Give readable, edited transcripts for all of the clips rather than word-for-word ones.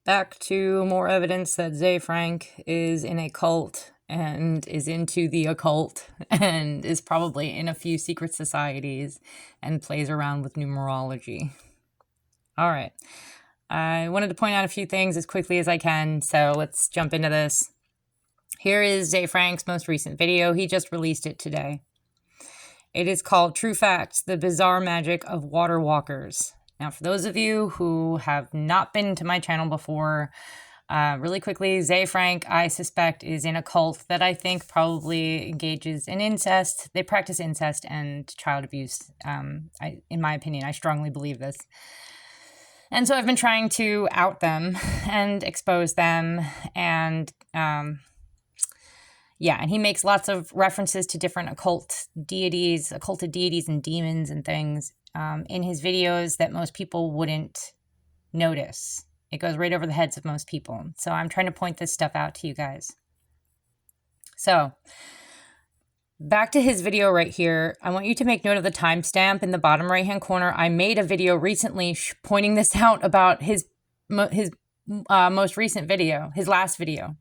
Back to more evidence that Zay Frank is in a cult and is into the occult and is probably in a few secret societies and plays around with numerology. All right. I wanted to point out a few things as quickly as I can, so let's jump into this. Here is Zay Frank's most recent video. He just released it today. It is called True Facts, the Bizarre Magic of Water Walkers. Now, for those of you who have not been to my channel before, really quickly, Zay Frank, I suspect, is in a cult that I think probably engages in incest. They practice incest and child abuse. In my opinion, I strongly believe this. And so I've been trying to out them and expose them. And yeah, and he makes lots of references to different occulted deities and demons and things in his videos that most people wouldn't notice. It goes right over the heads of most people. So I'm trying to point this stuff out to you guys. So back to his video right here. I want you to make note of the timestamp in the bottom right-hand corner. I made a video recently pointing this out about his most recent video, his last video.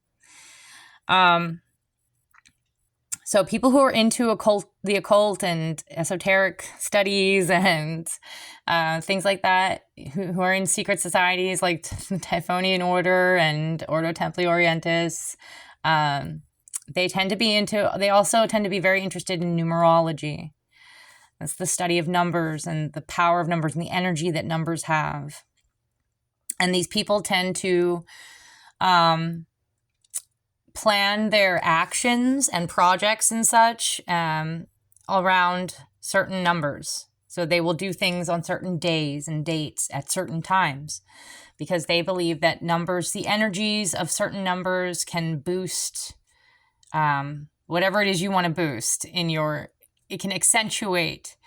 So people who are into the occult and esoteric studies and things like that, who are in secret societies like Typhonian Order and Ordo Templi Orientis, they also tend to be very interested in numerology. That's the study of numbers and the power of numbers and the energy that numbers have. And these people tend to plan their actions and projects and such around certain numbers. So they will do things on certain days and dates at certain times because they believe that numbers, the energies of certain numbers can boost whatever it is you want to boost it can accentuate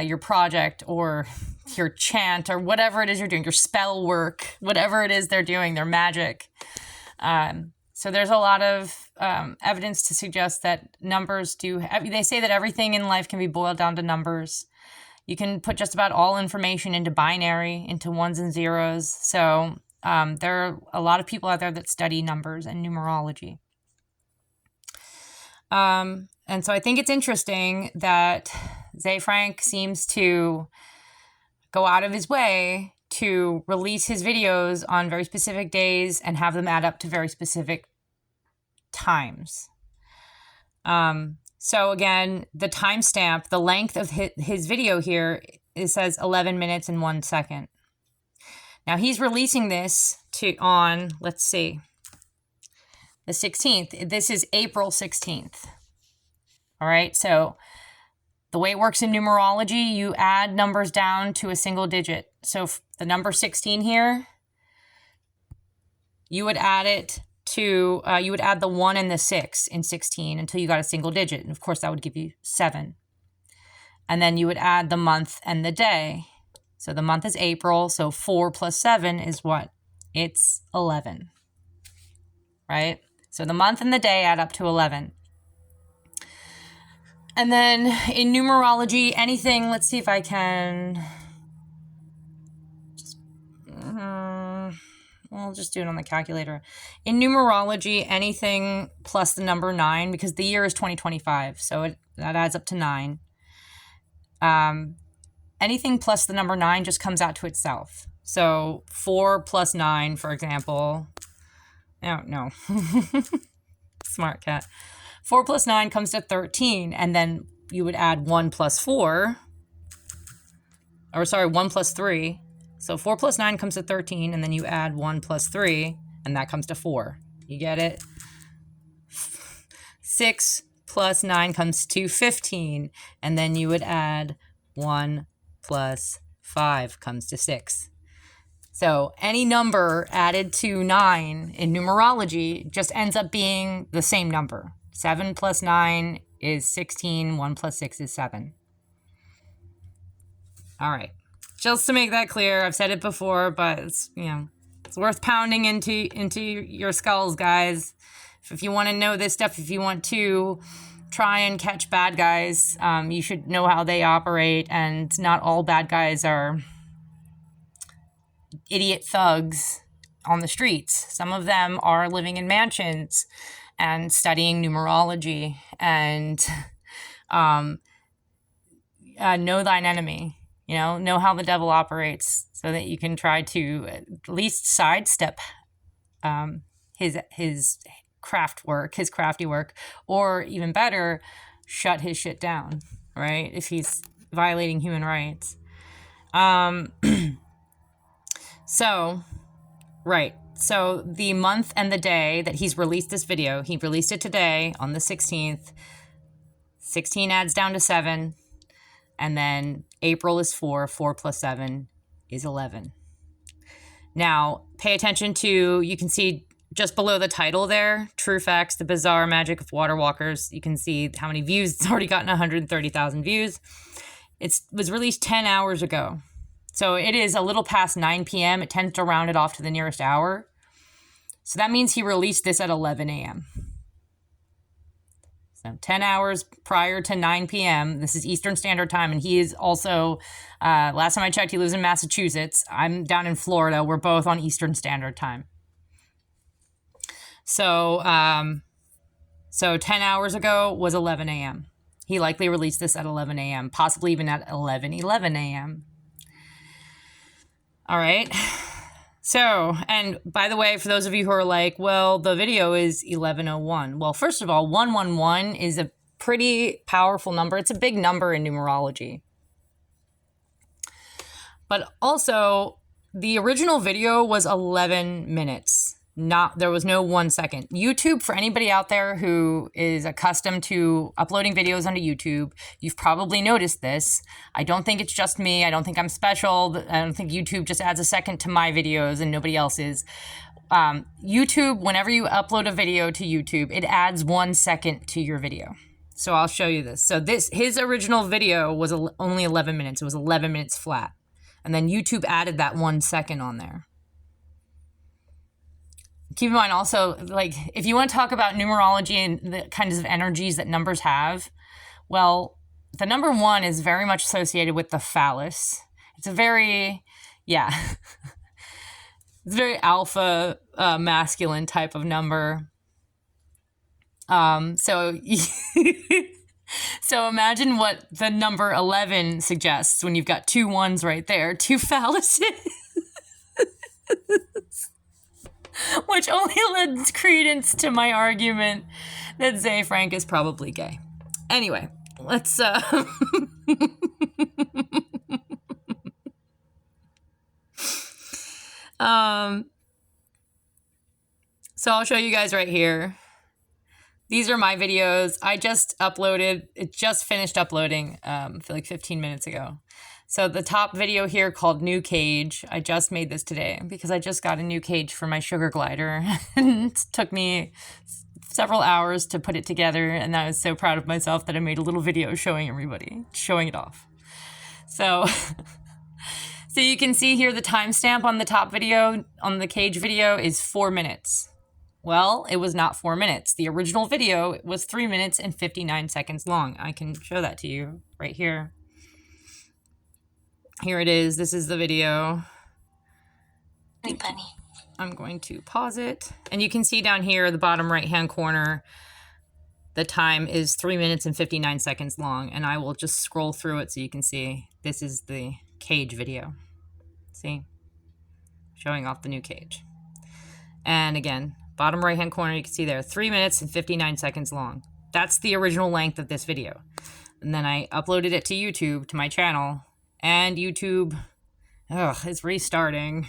your project or your chant or whatever it is you're doing, your spell work, whatever it is they're doing, their magic. So there's a lot of evidence to suggest that numbers they say that everything in life can be boiled down to numbers. You can put just about all information into binary, into ones and zeros. So there are a lot of people out there that study numbers and numerology. And so I think it's interesting that Zay Frank seems to go out of his way to release his videos on very specific days and have them add up to very specific times. So again, the timestamp, the length of his video here, it says 11 minutes and 1 second. Now he's releasing this on, let's see, the 16th. This is April 16th. All right, so the way it works in numerology, you add numbers down to a single digit. So the number 16 here, you would add it to, you would add the 1 and the 6 in 16 until you got a single digit. And of course, that would give you 7. And then you would add the month and the day. So the month is April. So 4 plus 7 is what? It's 11. Right? So the month and the day add up to 11. And then in numerology, anything, let's see if I can I'll just do it on the calculator. In numerology, anything plus the number 9, because the year is 2025, so that adds up to 9. Anything plus the number 9 just comes out to itself. So 4 plus 9, for example. Oh, no. Smart cat. 4 plus 9 comes to 13, and then you would add 1 plus 4. Or sorry, 1 plus 3. So 4 plus 9 comes to 13, and then you add 1 plus 3, and that comes to 4. You get it? 6 plus 9 comes to 15, and then you would add 1 plus 5 comes to 6. So any number added to 9 in numerology just ends up being the same number. 7 plus 9 is 16, 1 plus 6 is 7. All right. Just to make that clear, I've said it before, but it's worth pounding into your skulls, guys. If you want to know this stuff, if you want to try and catch bad guys, you should know how they operate, and not all bad guys are idiot thugs. on the streets. Some of them are living in mansions and studying numerology and know thine enemy, know how the devil operates so that you can try to at least sidestep his crafty work, or even better, shut his shit down, right? If he's violating human rights. So the month and the day that he's released this video, he released it today on the 16th. 16 adds down to 7. And then April is 4. 4 plus 7 is 11. Now, pay attention to, you can see just below the title there, True Facts, the Bizarre Magic of Water Walkers. You can see how many views. It's already gotten 130,000 views. It was released 10 hours ago. So it is a little past 9 p.m. It tends to round it off to the nearest hour. So that means he released this at 11 a.m. So 10 hours prior to 9 p.m. This is Eastern Standard Time. And he is also, last time I checked, he lives in Massachusetts. I'm down in Florida. We're both on Eastern Standard Time. So 10 hours ago was 11 a.m. He likely released this at 11 a.m., possibly even at 11 a.m. All right. So, and by the way, for those of you who are like, well, the video is 1101. Well, first of all, 111 is a pretty powerful number. It's a big number in numerology. But also, the original video was 11 minutes. There was no 1 second. YouTube, for anybody out there who is accustomed to uploading videos onto YouTube, you've probably noticed this. I don't think it's just me. I don't think I'm special. I don't think YouTube just adds a second to my videos and nobody else's. YouTube, whenever you upload a video to YouTube, it adds 1 second to your video. So I'll show you this. So his original video was only 11 minutes. It was 11 minutes flat. And then YouTube added that 1 second on there. Keep in mind also, like, if you want to talk about numerology and the kinds of energies that numbers have, well, the number 1 is very much associated with the phallus. It's a very, it's very alpha, masculine type of number. So imagine what the number 11 suggests when you've got 2 1s right there, 2 phalluses. Which only lends credence to my argument that Zay Frank is probably gay. Anyway, let's so I'll show you guys right here. These are my videos. I just uploaded, it just finished uploading for like 15 minutes ago. So the top video here called New Cage, I just made this today because I just got a new cage for my sugar glider. And it took me several hours to put it together, and I was so proud of myself that I made a little video showing everybody, showing it off. So you can see here the timestamp on the top video, on the cage video, is 4 minutes. Well, it was not 4 minutes. The original video was 3 minutes and 59 seconds long. I can show that to you right here. Here it is. This is the video. I'm going to pause it. And you can see down here, the bottom right-hand corner, the time is 3 minutes and 59 seconds long. And I will just scroll through it so you can see. This is the cage video. See? Showing off the new cage. And again, bottom right-hand corner, you can see there, 3 minutes and 59 seconds long. That's the original length of this video. And then I uploaded it to YouTube, to my channel. And YouTube, it's restarting.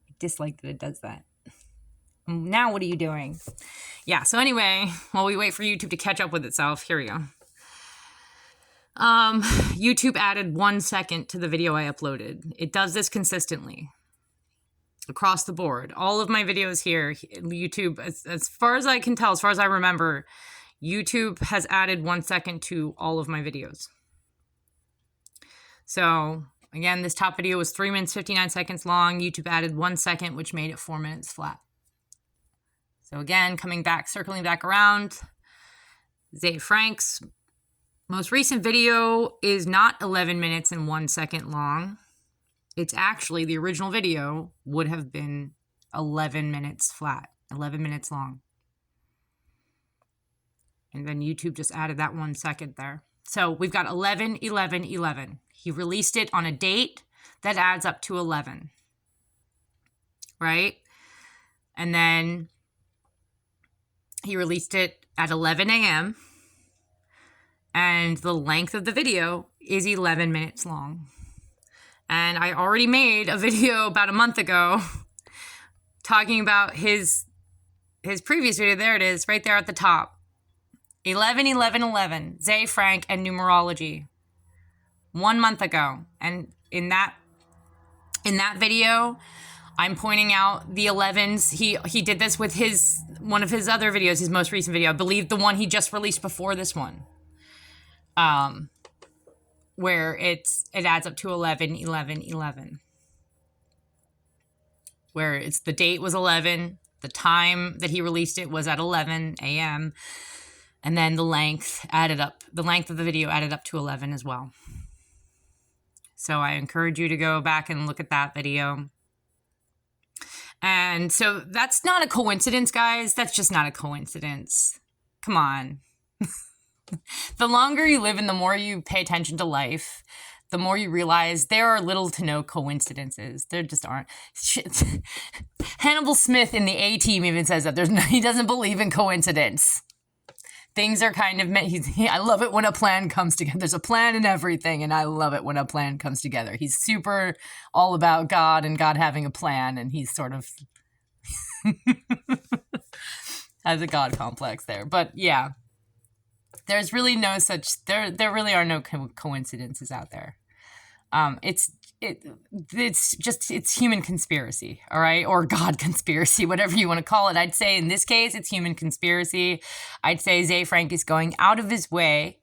I dislike that it does that. Now what are you doing? Yeah, so anyway, while we wait for YouTube to catch up with itself, here we go. YouTube added 1 second to the video I uploaded. It does this consistently. Across the board. All of my videos here, YouTube, as far as I can tell, as far as I remember, YouTube has added 1 second to all of my videos. So, again, this top video was 3 minutes, 59 seconds long. YouTube added 1 second, which made it 4 minutes flat. So again, circling back around, Zay Frank's most recent video is not 11 minutes and 1 second long. It's actually, the original video would have been 11 minutes flat, 11 minutes long. And then YouTube just added that 1 second there. So we've got 11, 11, 11. He released it on a date that adds up to 11. Right? And then he released it at 11 a.m. And the length of the video is 11 minutes long. And I already made a video about a month ago talking about his previous video. There it is, right there at the top. 11, 11, 11, Zay Frank and Numerology. 1 month ago. And in that video, I'm pointing out the 11s. He did this with one of his other videos, his most recent video. I believe the one he just released before this one. Where it adds up to 11, 11, 11. Where the date was 11, the time that he released it was at 11 a.m., and then the length of the video added up to 11 as well. So I encourage you to go back and look at that video. And so that's not a coincidence, guys. That's just not a coincidence. Come on. The longer you live and the more you pay attention to life, the more you realize there are little to no coincidences. There just aren't. Shit. Hannibal Smith in the A-Team even says that he doesn't believe in coincidence. Things are kind of I love it when a plan comes together. There's a plan in everything, and I love it when a plan comes together. He's super all about God and God having a plan, and he's sort of has a God complex there. But yeah, there's really no such there really are no coincidences out there. It's human conspiracy, all right? Or God conspiracy, whatever you want to call it. I'd say in this case, it's human conspiracy. I'd say Zay Frank is going out of his way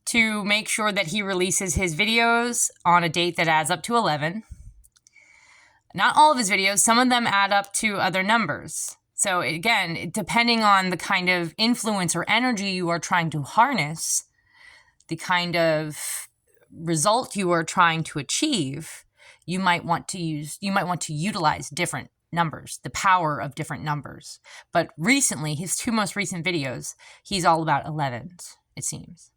to make sure that he releases his videos on a date that adds up to 11. Not all of his videos. Some of them add up to other numbers. So again, depending on the kind of influence or energy you are trying to harness, the kind of result you are trying to achieve, you might want to utilize different numbers, the power of different numbers. But recently, his 2 most recent videos, he's all about 11s, it seems.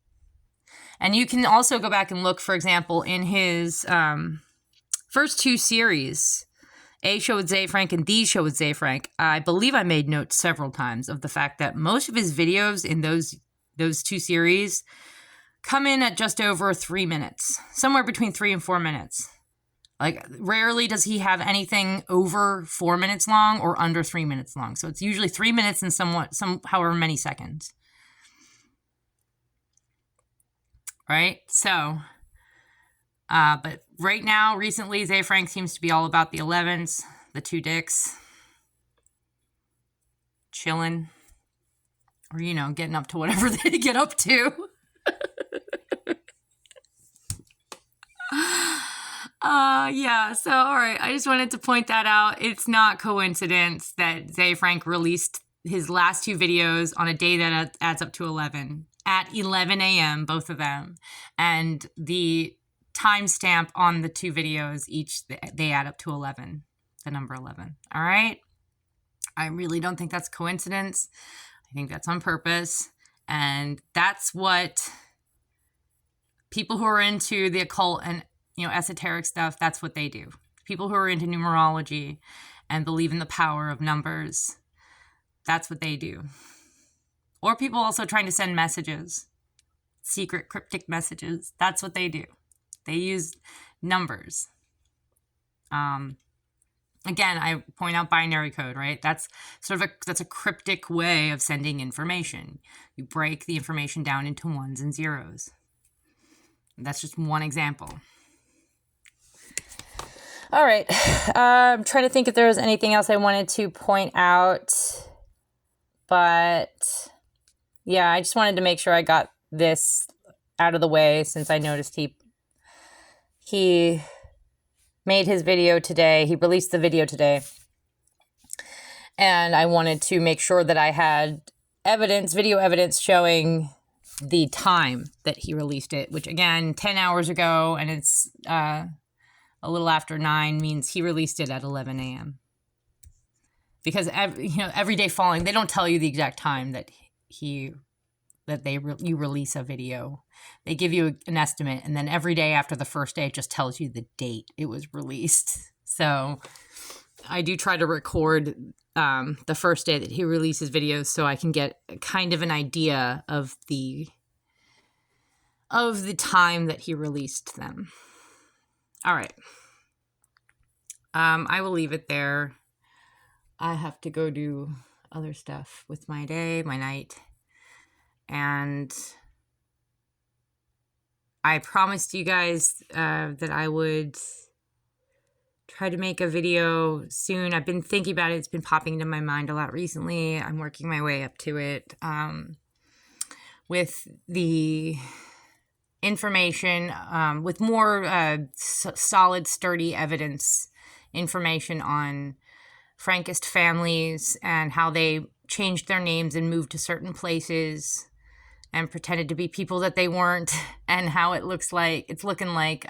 And you can also go back and look, for example, in his first 2 series, A Show with Zay Frank and The Show with Zay Frank. I believe I made notes several times of the fact that most of his videos in those 2 series come in at just over 3 minutes, somewhere between 3 and 4 minutes. Like, rarely does he have anything over 4 minutes long or under 3 minutes long. So it's usually 3 minutes and however many seconds. Right? So, but right now, recently, Zay Frank seems to be all about the 11s, the 2 dicks, chilling, or, getting up to whatever they get up to. Yeah, so, all right, I just wanted to point that out. It's not coincidence that Zay Frank released his last 2 videos on a day that adds up to 11, at 11 a.m., both of them, and the timestamp on the 2 videos, they add up to 11, the number 11, all right? I really don't think that's coincidence. I think that's on purpose, and that's what people who are into the occult and esoteric stuff, that's what they do. People who are into numerology and believe in the power of numbers, that's what they do. Or people also trying to send messages, secret cryptic messages, that's what they do. They use numbers. Again, I point out binary code, right? That's that's a cryptic way of sending information. You break the information down into 1s and 0s. That's just one example. All right. I'm trying to think if there was anything else I wanted to point out. But yeah, I just wanted to make sure I got this out of the way since I noticed he made his video today. He released the video today. And I wanted to make sure that I had video evidence showing the time that he released it, which again, 10 hours ago, and it's a little after 9 means he released it at 11 a.m. Because every day following, they don't tell you the exact time that you release a video. They give you an estimate, and then every day after the first day, it just tells you the date it was released. So I do try to record the first day that he releases videos so I can get kind of an idea of the time that he released them. All right. I will leave it there. I have to go do other stuff with my day, my night. And I promised you guys that I would try to make a video soon. I've been thinking about it. It's been popping into my mind a lot recently. I'm working my way up to it. With the information, with more solid, sturdy evidence, information on Frankist families and how they changed their names and moved to certain places and pretended to be people that they weren't, and how it's looking like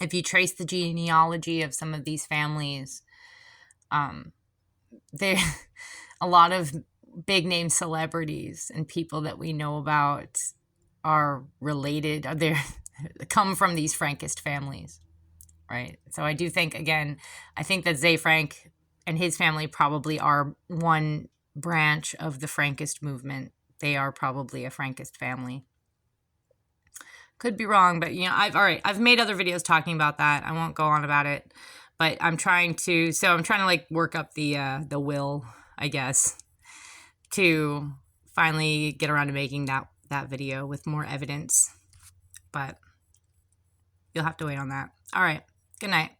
if you trace the genealogy of some of these families, they a lot of big name celebrities and people that we know about are related. They come from these Frankist families, right? So I do think, again, I think that Ze Frank and his family probably are one branch of the Frankist movement. They are probably a Frankist family. Could be wrong, but I've made other videos talking about that. I won't go on about it, but I'm trying to like work up the will, I guess, to finally get around to making that video with more evidence. But you'll have to wait on that. All right. Good night.